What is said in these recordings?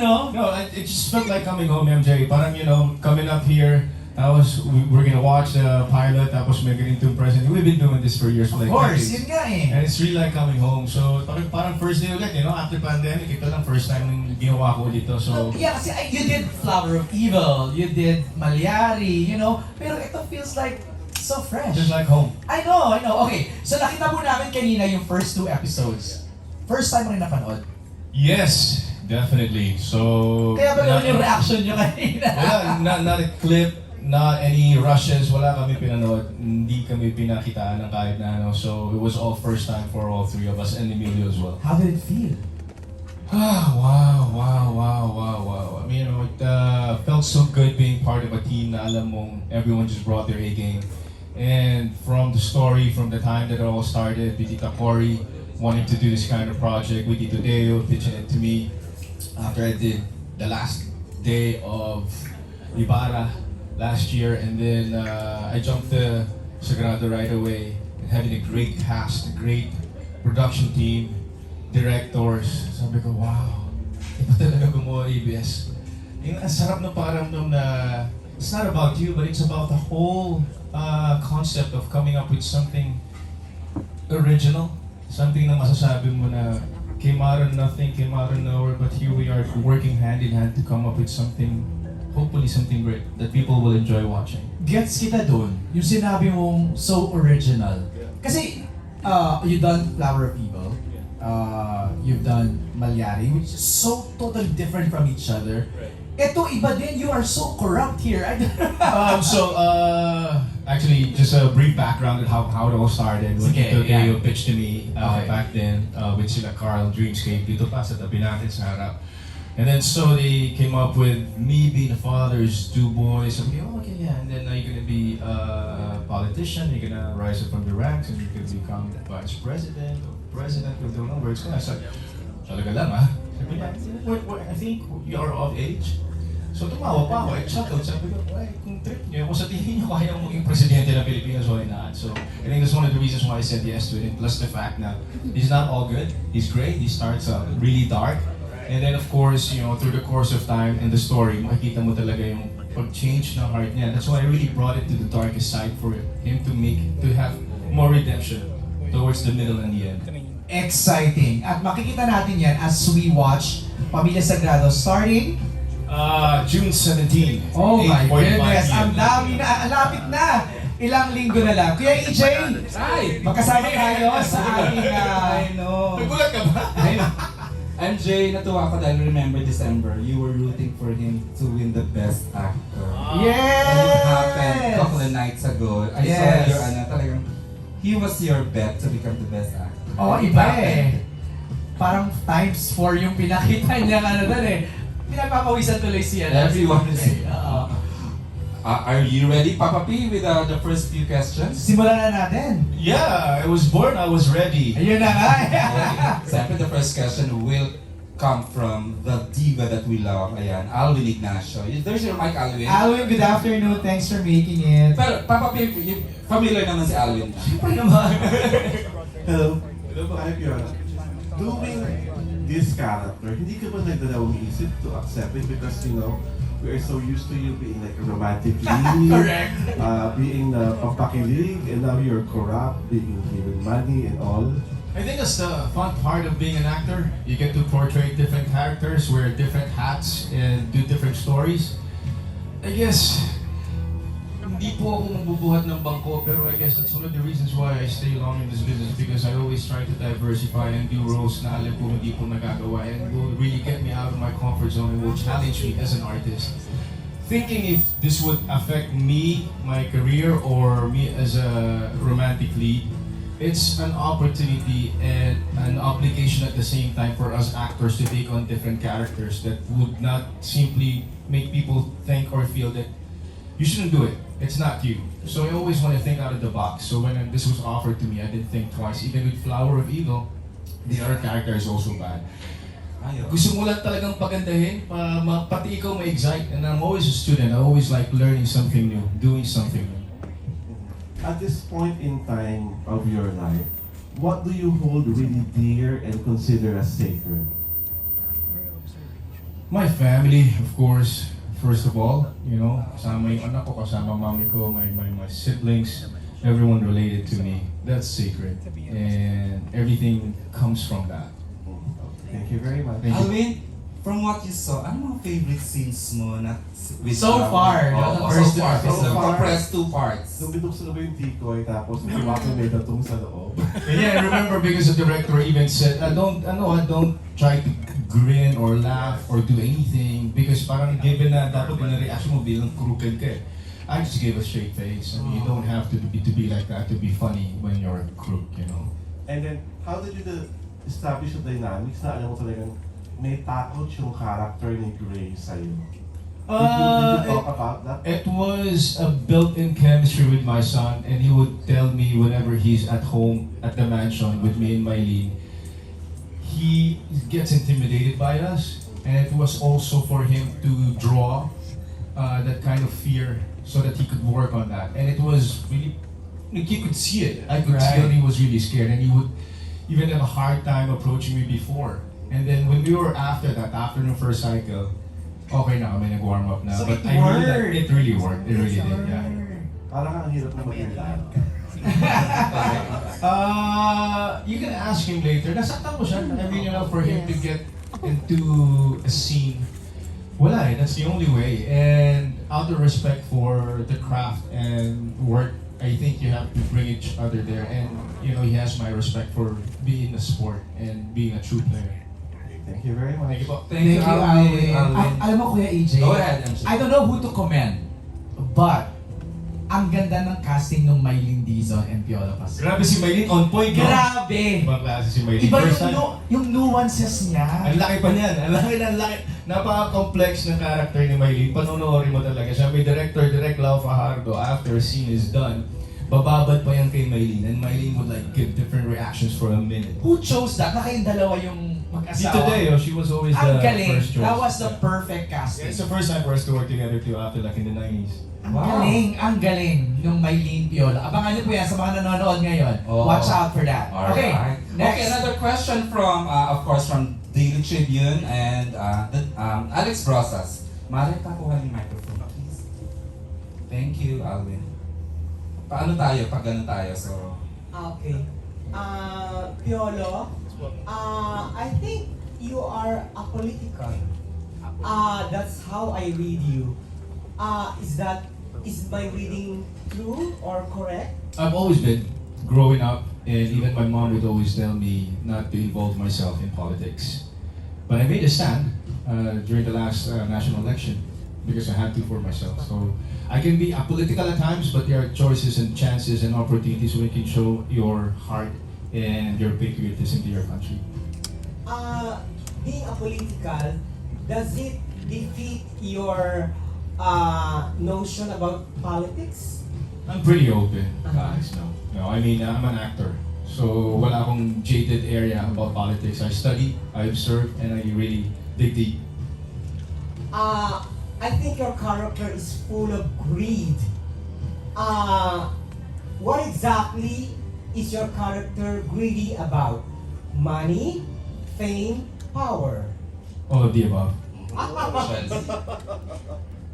no? No, it just felt like coming home, MJ. Parang, coming up here, we're gonna watch the pilot, tapos may ganitong present. We've been doing this for years. Of like course, decades. yun nga eh. And it's really like coming home. So, parang first day ulit, after pandemic, ito lang first time nung ginawa ko ulit to. So, Yeah, kasi you did Flower of Evil, you did Malyari, pero ito feels like so fresh. just like home. I know. Okay, so nakita mo namin kanina yung first 2 episodes. First time mo rin napanood. Yes, definitely. So, Kaya ba ganun yung reaction nyo kanina? wala, not a clip, not any rushes, wala kami pinanood. Hindi kami pinakitaan ng kahit na ano. So, it was all first time for all 3 of us and Emilio as well. How did it feel? Wow. I mean, it felt so good being part of a team na alam mong everyone just brought their A game. And from the story, from the time that it all started, with Tita Cory wanting to do this kind of project, with Tito Deo pitching it to me after I did the last day of Ibarra last year, and then I jumped to Sagrado right away, and having a great cast, a great production team, directors. Sabi ko, wow, iba talaga gumawa ABS. Yung ang sarap ng pakiramdam na it's not about you, but it's about the whole concept of coming up with something original, something na masasabi mo na came out of nothing, came out of nowhere, but here we are working hand in hand to come up with something, hopefully something great that people will enjoy watching. Gets kita dun, yung sinabi mong so original. Kasi, you've done Flower of Evil, you've done Malyari, which is so totally different from each other. Ito, iba din, you are so corrupt here. Actually, just a brief background on how it all started. When Sige, Tito yeah. Deo pitched to me back then with sila Carl, Dreamscape, dito pa sa tabi natin sa harap. And then so they came up with me being the father's 2 boys. And okay, yeah. And then now you're gonna be a politician. You're gonna rise up from the ranks and you can become vice president or president. We don't know where it's going. I said, talaga lang Sabi niya, I think you are of age. So tumawa pa ako, chuckled. Sabi ko, kung trip niyo, kung sa tingin niyo kaya maging presidente ng Pilipinas, why not? So I think that's one of the reasons why I said yes to it. And plus the fact that he's not all good. He's great. He starts really dark. And then of course, through the course of time in the story, makikita mo talaga yung pag-change ng heart niya. That's why I really brought it to the darkest side for him to have more redemption towards the middle and the end. Exciting. At makikita natin yan as we watch Pamilya Sagrado starting June 17. Oh my 8:45 goodness, PM. ang dami na, ang lapit na. Ilang linggo na lang. Kuya EJ, magkasama tayo sa ating, Nagulat ka ba? MJ, natuwa ko dahil remember December, you were rooting for him to win the best actor. Yes! And it happened a couple of nights ago. I saw Yes. your, talagang, he was your bet to become the best actor. Oo, iba eh. Parang times 4 yung pinakita niya doon eh. Pinagpapawisan tuloy siya. Everyone is... Oo. Are you ready, Papa P, with the first few questions? Simulan na natin. Yeah, I was born, I was ready. Ayun na nga. Siyempre, the first question will come from the diva that we love. Ayan, Alwin Ignacio. There's your mic, Alwin. Alwin, good afternoon. Thanks for making it. Pero, Papa P, familiar naman si Alwin. Siyempre naman. Hello. I'm Piolo. Doing this character, hindi ka ba nagdalawang isip to accept it because, we are so used to you being like a romantic lead, Correct. being pampakilig, and now you're corrupt, being given money and all. I think that's the fun part of being an actor. You get to portray different characters, wear different hats, and do different stories. I guess, hindi po ako mabubuhat ng bangko, pero I guess that's one of the reasons why I stay long in this business because I always try to diversify and do roles na alam ko hindi po nagagawa and will really get me out of my comfort zone and will challenge me as an artist. Thinking if this would affect me, my career, or me as a romantic lead, it's an opportunity and an obligation at the same time for us actors to take on different characters that would not simply make people think or feel that you shouldn't do it. It's not you. So I always want to think out of the box. So when this was offered to me, I didn't think twice. Even with Flower of Evil, the other character is also bad. Gusto mo lang talagang pagandahin, pati ikaw ma-excite. And I'm always a student. I always like learning something new, doing something new. At this point in time of your life, what do you hold really dear and consider as sacred? My family, of course, first of all, you know, kasama yung anak ko, kasama mami ko, my siblings, everyone related to me. That's sacred. And everything comes from that. Thank you very much. Thank you. Alvin, from what you saw, ano mga favorite scenes mo na with So far, Oh, first so far. episode. So compress 2 parts. Nung binuksan ko yung tikoy, tapos may datong sa loob. And yeah, I remember because the director even said, I don't try to grin or laugh or do anything because parang given na dapat yung reaction mo bilang crooked ka eh. I just gave a straight face. I mean, you don't have to be like that to be funny when you're a crook, you know. And then, how did you establish the dynamics na alam mo talagang may takot yung character ni Gray sa'yo? Did you talk about that? It was a built-in chemistry with my son, and he would tell me whenever he's at home at the mansion with me and Mylene, he gets intimidated by us, and it was also for him to draw that kind of fear so that he could work on that. And it was really, like you could see it. I could see that he was really scared, and he would even have a hard time approaching me before. And then when we were after that, after the first cycle, okay na kami, nag-warm up na. So But it I really, worked. it really worked. It really did, yeah. Parang ang hirap na mag-relax. You can ask him later. Nasaktan ko siya. I mean, you know, for him to get into a scene, wala eh. That's the only way. And out of respect for the craft and work, I think you have to bring each other there. And, you know, he has my respect for being a sport and being a true player. Thank you very much. Thank you po. Thank you, Alvin. Alam mo, Kuya AJ, Go ahead, MJ. I don't know who to commend, but ang ganda ng casting ng Mylene Dizon and Piolo Pascual. Grabe si Mylene, on point, no? Grabe! Ibang klase si Mylene. Iba First yung, time. yung nuances niya. Ang laki pa niyan. Ang laki. Napaka-complex ng character ni Mylene. Panonoorin mo talaga siya. May director, Direk Lau Fajardo, after a scene is done, bababad pa yan kay Mylene. And Mylene would like give different reactions for a minute. Who chose that? Na kayong dalawa yung mag-asawa. Dito Deo, she was always Ang the galing. first choice. That was the Yeah. perfect Yeah, casting. it's the first time for us to work together too after like in the 90s. Ang galing ng Mylene Piolo. Abangan niyo po yan sa mga nanonood ngayon. Oh. Watch out for that. Okay, Alright. next. Okay, another question from, of course, from Daily Tribune and Alex Brosas. Mari, takuha yung microphone, please. Thank you, Alvin. Paano tayo pag gano'n tayo? So, Okay. Piolo, I think you are apolitical. That's how I read you. Is my reading true or correct? I've always been growing up, and even my mom would always tell me not to involve myself in politics. But I made a stand during the last national election because I had to for myself. So I can be apolitical at times, but there are choices and chances and opportunities where you can show your heart and your patriotism to your country. Being apolitical, does it defeat your notion about politics? I'm pretty open, guys. No, I mean, I'm an actor. So wala akong jaded area about politics. I study, I observe, and I really dig deep. I think your character is full of greed. What exactly is your character greedy about? Money, fame, power? All of the above.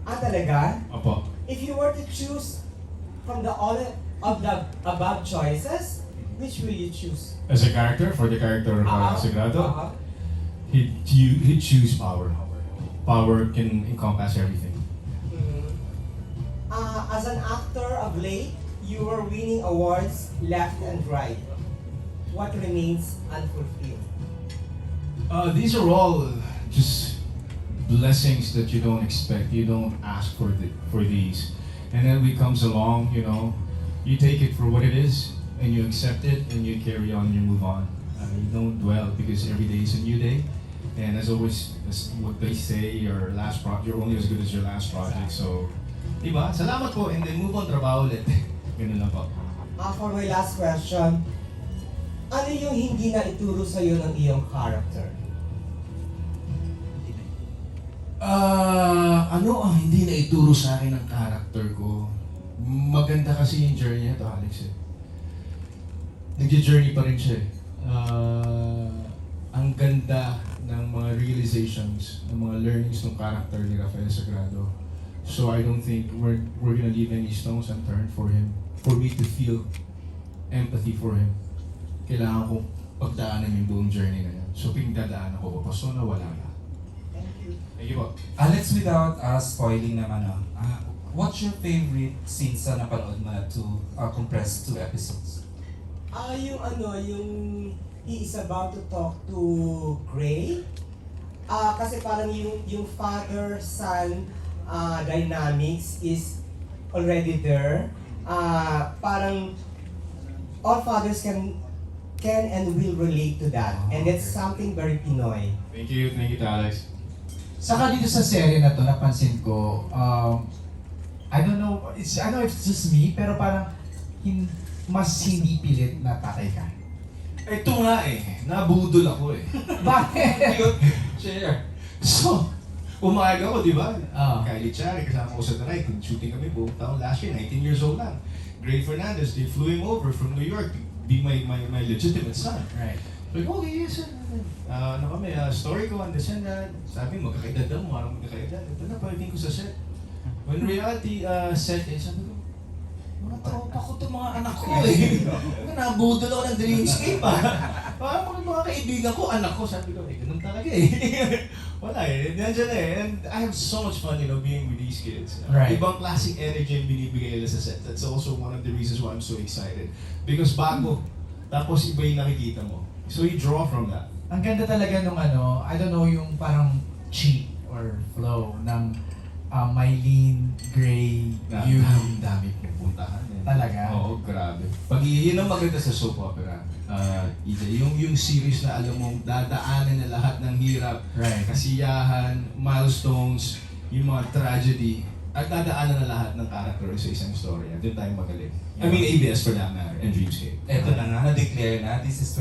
Talaga? Apo. If you were to choose from all of the above choices, which will you choose? As a character, for the character of Sagrado, Uh-huh. he'd choose power. Power can encompass everything. As an actor of late, you were winning awards left and right. What remains unfulfilled? These are all just blessings that you don't expect. You don't ask for these, and then it comes along. You know, you take it for what it is, and you accept it, and you carry on, and you move on. You don't dwell because every day is a new day, and as always, as what they say, you're only as good as your last project. So, diba? Salamat po, and then move on, trabaho ulit. Ganun lang po. For my last question, ano yung hindi na ituro sa'yo ng iyong character? Ano ang hindi na ituro sa akin ng character ko? Maganda kasi yung journey nito, Alex eh. Nag-journey pa rin siya eh. Ang ganda ng mga realizations, ng mga learnings ng character ni Rafael Sagrado. So I don't think we're gonna leave any stones unturned for him, for me to feel empathy for him. Kailangan ko pagdaanan yung buong journey na yan. So pinagdadaanan ko, papaso na wala na. Thank you. Thank you po. Alex, without spoiling naman, what's your favorite scene sa napanood mo na compressed 2 episodes? Yung he is about to talk to Gray. Kasi parang yung father-son dynamics is already there. Parang all fathers can and will relate to that. And it's something very Pinoy. Thank you Alex. Saka dito sa serye na to, napansin ko, I don't know if it's just me, pero parang mas hindi pilit na tatay ka. Ito nga nabudol ako Bakit? Share. So, umaga ako, di ba? Ah. Kylie Chari, kasama ko sa Taray. Shooting kami buong taon last year, 19 years old lang. Gray Fernandez, they flew him over from New York to be my legitimate son. Right. Like, okay, yes, sir. Story ko, and this and that. Sabi, magkakaedad daw, marang magkakaedad. Ito na, pagdating ko sa set. When reality set, sabi ko, mga tropa ko itong mga anak ko Nabudol ako ng dreamscape Parang mga kaibigan ko, anak ko. Sabi ko, ganun talaga Wala nandiyan And I have so much fun, being with these kids. Right. Ibang classic energy yung binibigay nila sa set. That's also one of the reasons why I'm so excited. Because bago, tapos iba yung nakikita mo. So you draw from that. Ang ganda talaga nung I don't know, yung parang cheat or flow ng Mylene, Gray, you. Dami pupuntahan. Talaga? Oo, grabe. Yun ang maganda sa soap opera. EJ, yung series na alam mong dadaanan na lahat ng hirap, Right. kasiyahan, milestones, yung mga tragedy, at dadaanan na lahat ng character sa isang story. Doon tayo magaling. I mean, ABS for that matter, and Dreamscape. Eto na nga, na-declare na, this is